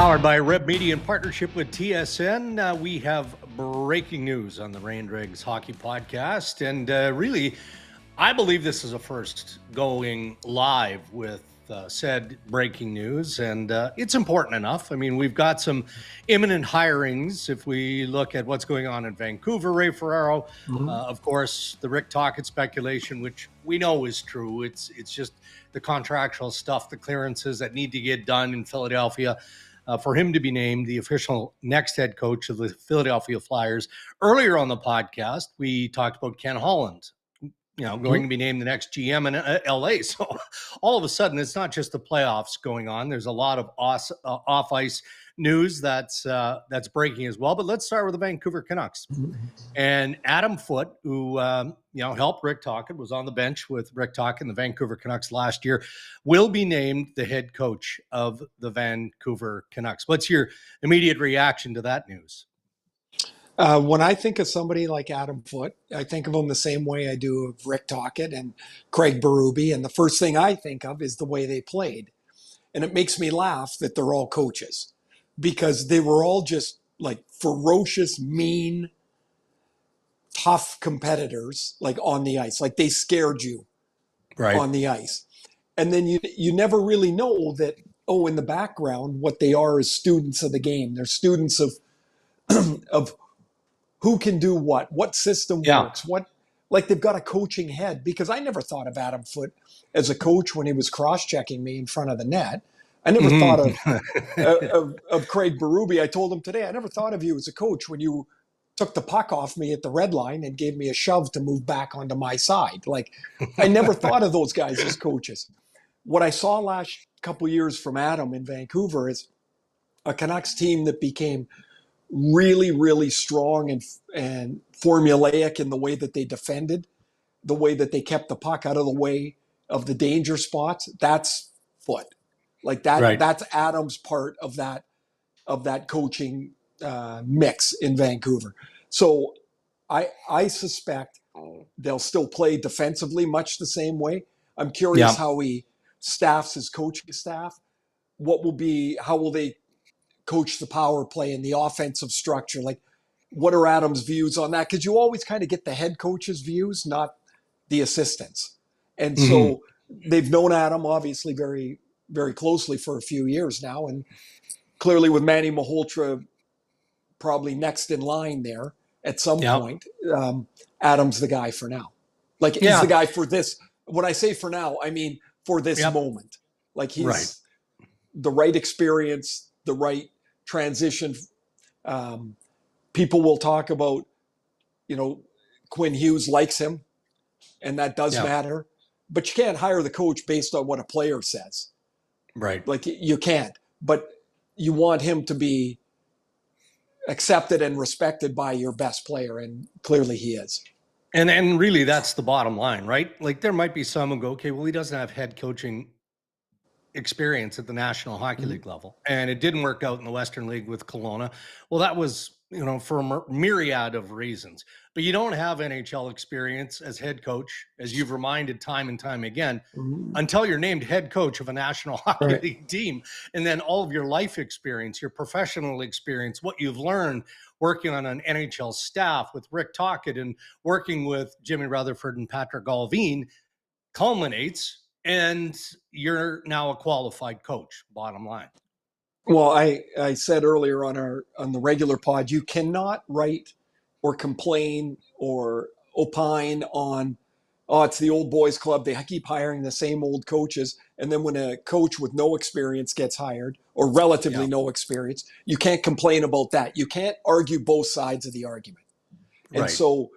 Powered by Reb Media in partnership with TSN, we have breaking news on the Dregs Hockey Podcast. And really, I believe this is a first going live with said breaking news. And it's important enough. I mean, we've got some imminent hirings. If we look at what's going on in Vancouver, Ray Ferraro, of course, the Rick Tocchet speculation, which we know is true. It's just the contractual stuff, the clearances that need to get done in Philadelphia. For him to be named the official next head coach of the Philadelphia Flyers. Earlier on the podcast, we talked about Ken Holland, going to be named the next GM in LA. So all of a sudden, it's not just the playoffs going on. There's a lot of off-ice news that's breaking as well. But let's start with the Vancouver Canucks. And Adam Foote, who helped Rick Tocchet, was on the bench with Rick Tocchet and the Vancouver Canucks last year, will be named the head coach of the Vancouver Canucks. What's your immediate reaction to that news? When I think of somebody like Adam Foote, I think of him the same way I do of Rick Tocchet and Craig Berube. And the first thing I think of is the way they played. And it makes me laugh that they're all coaches, because they were all just like ferocious, mean, tough competitors, like on the ice. Like they scared you on the ice. And then you never really know that, in the background, what they are is students of the game. They're students of of who can do what system works, like they've got a coaching head. Because I never thought of Adam Foote as a coach when he was cross-checking me in front of the net. I never thought of Craig Berube. I told him today, I never thought of you as a coach when you took the puck off me at the red line and gave me a shove to move back onto my side. Like, I never thought of those guys as coaches. What I saw last couple years from Adam in Vancouver is a Canucks team that became really, really strong and formulaic in the way that they defended, the way that they kept the puck out of the way of the danger spots. That's Foote. Like that. Right. That's Adam's part of that coaching mix in Vancouver. So I suspect they'll still play defensively much the same way. I'm curious how he staffs his coaching staff. How will they coach the power play and the offensive structure? Like, what are Adam's views on that? Because you always kind of get the head coach's views, not the assistants. And so they've known Adam obviously very, very closely for a few years now. And clearly with Manny Malhotra probably next in line there at some point, Adam's the guy for now. Like, he's the guy for this. When I say for now, I mean for this moment. Like, he's the right experience, the right transition. People will talk about, Quinn Hughes likes him, and that does matter. But you can't hire the coach based on what a player says. Right. Like, you can't. But you want him to be accepted and respected by your best player, and clearly he is. And really, that's the bottom line, right? Like, there might be some who go, okay, well, he doesn't have head coaching experience at the National Hockey League level, and it didn't work out in the Western League with Kelowna. Well, that was, for a myriad of reasons. But you don't have NHL experience as head coach, as you've reminded time and time again, until you're named head coach of a National Hockey League team. And then all of your life experience, your professional experience, what you've learned working on an NHL staff with Rick Tocchet and working with Jimmy Rutherford and Patrick Galvin culminates, and you're now a qualified coach, bottom line. Well, I said earlier on the regular pod, you cannot write or complain or opine on, it's the old boys club, they keep hiring the same old coaches. And then when a coach with no experience gets hired, or relatively no experience, you can't complain about that. You can't argue both sides of the argument. And so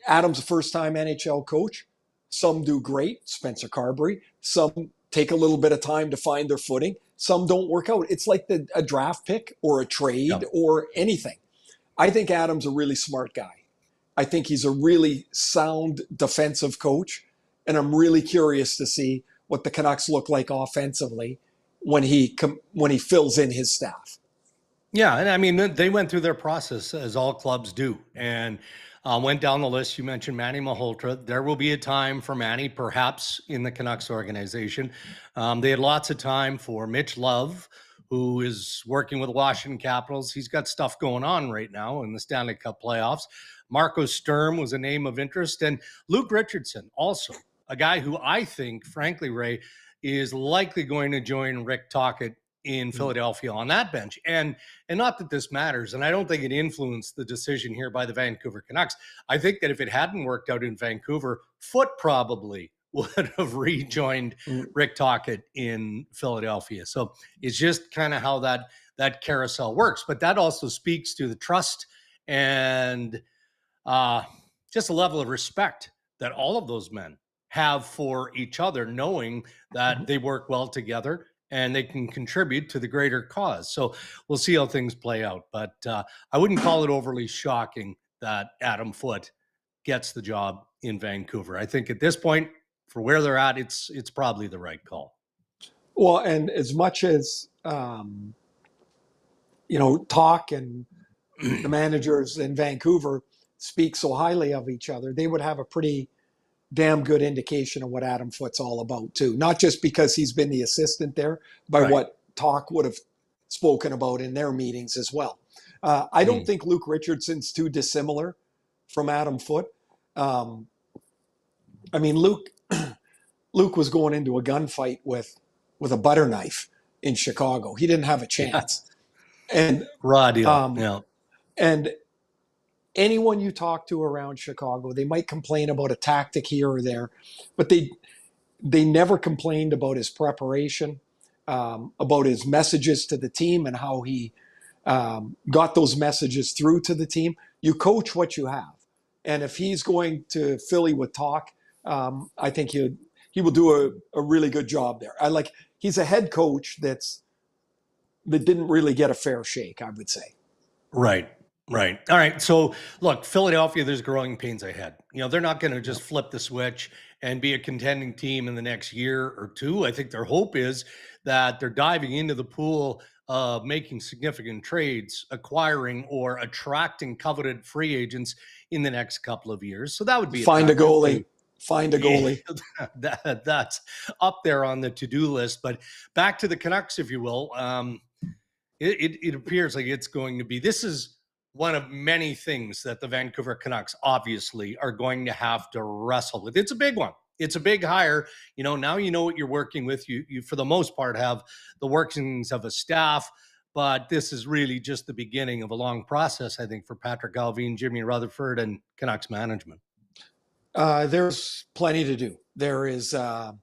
Adam's a first-time NHL coach. Some do great, Spencer Carberry. Some take a little bit of time to find their footing. Some don't work out. It's like a draft pick or a trade or anything. I think Adam's a really smart guy. I think he's a really sound defensive coach. And I'm really curious to see what the Canucks look like offensively when he fills in his staff. Yeah, and I mean, they went through their process as all clubs do. And went down the list. You mentioned Manny Malhotra. There will be a time for Manny, perhaps in the Canucks organization. They had lots of time for Mitch Love, who is working with the Washington Capitals. He's got stuff going on right now in the Stanley Cup playoffs. Marco Sturm was a name of interest. And Luke Richardson, also a guy who I think, frankly, Ray, is likely going to join Rick Tocchet in Philadelphia on that bench. And not that this matters, and I don't think it influenced the decision here by the Vancouver Canucks. I think that if it hadn't worked out in Vancouver, Foote probably would have rejoined Rick Tocchet in Philadelphia. So it's just kind of how that carousel works. But that also speaks to the trust and just a level of respect that all of those men have for each other, knowing that they work well together and they can contribute to the greater cause. So we'll see how things play out. But I wouldn't call it overly shocking that Adam Foote gets the job in Vancouver. I think at this point, for where they're at, it's probably the right call. Well, and as much as Talk and the managers in Vancouver speak so highly of each other, they would have a pretty damn good indication of what Adam Foote's all about too. Not just because he's been the assistant there, but what Talk would have spoken about in their meetings as well. I don't think Luke Richardson's too dissimilar from Adam Foote. I mean, Luke was going into a gunfight with a butter knife in Chicago. He didn't have a chance. And raw deal. And anyone you talk to around Chicago, they might complain about a tactic here or there, but they never complained about his preparation, about his messages to the team and how he got those messages through to the team. You coach what you have. And if he's going to Philly with Talk, I think he will do a really good job there. He's a head coach that didn't really get a fair shake, I would say. Right. All right. So look, Philadelphia, there's growing pains ahead. They're not going to just flip the switch and be a contending team in the next year or two. I think their hope is that they're diving into the pool of making significant trades, acquiring or attracting coveted free agents in the next couple of years. So that would be Find a goalie. That's up there on the to-do list. But back to the Canucks, if you will. It appears like it's going to be, this is one of many things that the Vancouver Canucks obviously are going to have to wrestle with. It's a big one. It's a big hire. Now you know what you're working with. You for the most part have the workings of a staff, but this is really just the beginning of a long process, I think, for Patrick Allvin, Jimmy Rutherford, and Canucks management. There's plenty to do. There is their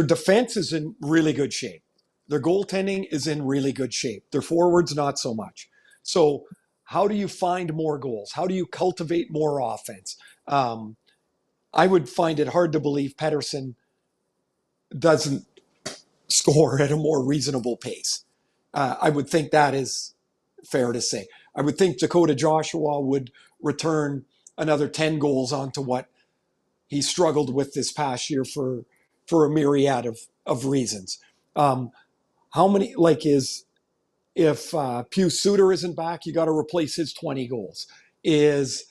defense is in really good shape. Their goaltending is in really good shape. Their forwards, not so much. So how do you find more goals? How do you cultivate more offense? I would find it hard to believe Pettersson doesn't score at a more reasonable pace. I would think that is fair to say. I would think Dakota Joshua would return another 10 goals onto what he struggled with this past year for a myriad of reasons. How many, if Pius Suter isn't back, you got to replace his 20 goals. Is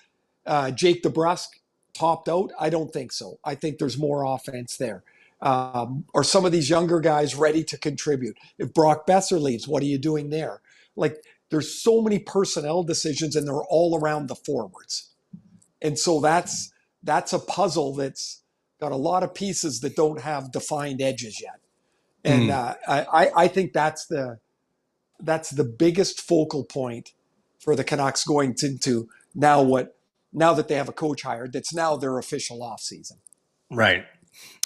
Jake DeBrusk topped out? I don't think so. I think there's more offense there. Are some of these younger guys ready to contribute? If Brock Besser leaves, what are you doing there? There's so many personnel decisions, and they're all around the forwards. And so that's a puzzle that's got a lot of pieces that don't have defined edges yet. And I think that's the biggest focal point for the Canucks going into now that they have a coach hired, that's now their official offseason. Right.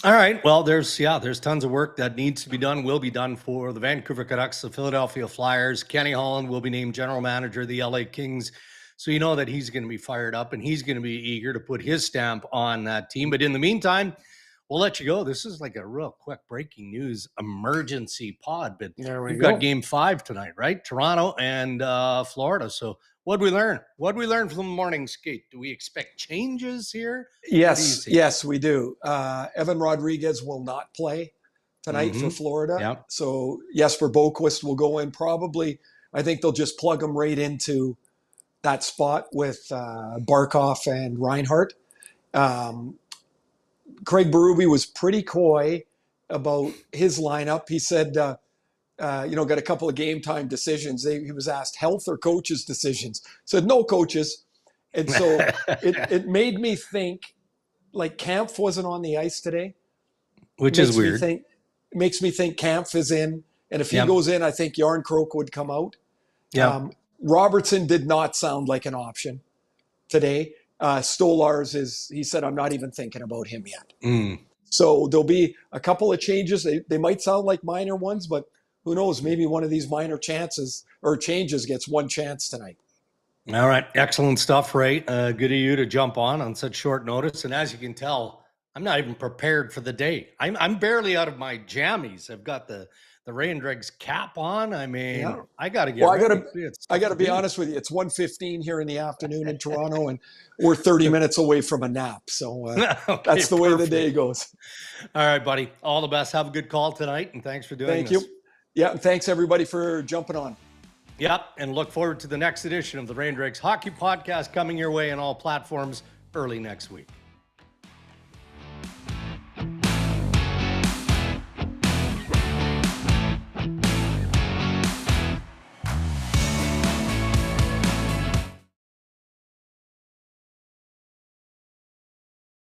All right. Well, there's tons of work that needs to be done, will be done for the Vancouver Canucks, the Philadelphia Flyers. Kenny Holland will be named general manager of the LA Kings. So you know that he's going to be fired up and he's going to be eager to put his stamp on that team. But in the meantime, we'll let you go. This is like a real quick breaking news emergency pod. But we've got Game 5 tonight, right? Toronto and Florida. So what'd we learn? What'd we learn from the morning skate? Do we expect changes here? Yes, we do. Evan Rodriguez will not play tonight for Florida. Yep. So Jesper Boquist will go in probably. I think they'll just plug him right into that spot with Barkov and Reinhart. Craig Berube was pretty coy about his lineup. He said got a couple of game time decisions. He was asked health or coaches' decisions. Said no coaches. And so it made me think, like, Kampf wasn't on the ice today. Which is weird. Makes me think Kampf is in. And if he goes in, I think Yarncroke would come out. Yeah. Robertson did not sound like an option today. Stolarz he said, I'm not even thinking about him yet. So there'll be a couple of changes. They might sound like minor ones, but who knows? Maybe one of these minor changes gets one chance tonight. All right. Excellent stuff, Ray. Good of you to jump on such short notice. And as you can tell, I'm not even prepared for the day. I'm barely out of my jammies. I've got the Ray and Dregs cap on. I mean, I got to get ready. I got to be honest with you. It's 1:15 here in the afternoon in Toronto, and we're 30 minutes away from a nap. So that's the way the day goes. All right, buddy. All the best. Have a good call tonight, and thanks for doing this. Thank you. Yeah, and thanks everybody for jumping on. Yep, and look forward to the next edition of the Ray and Dregs Hockey Podcast coming your way on all platforms early next week.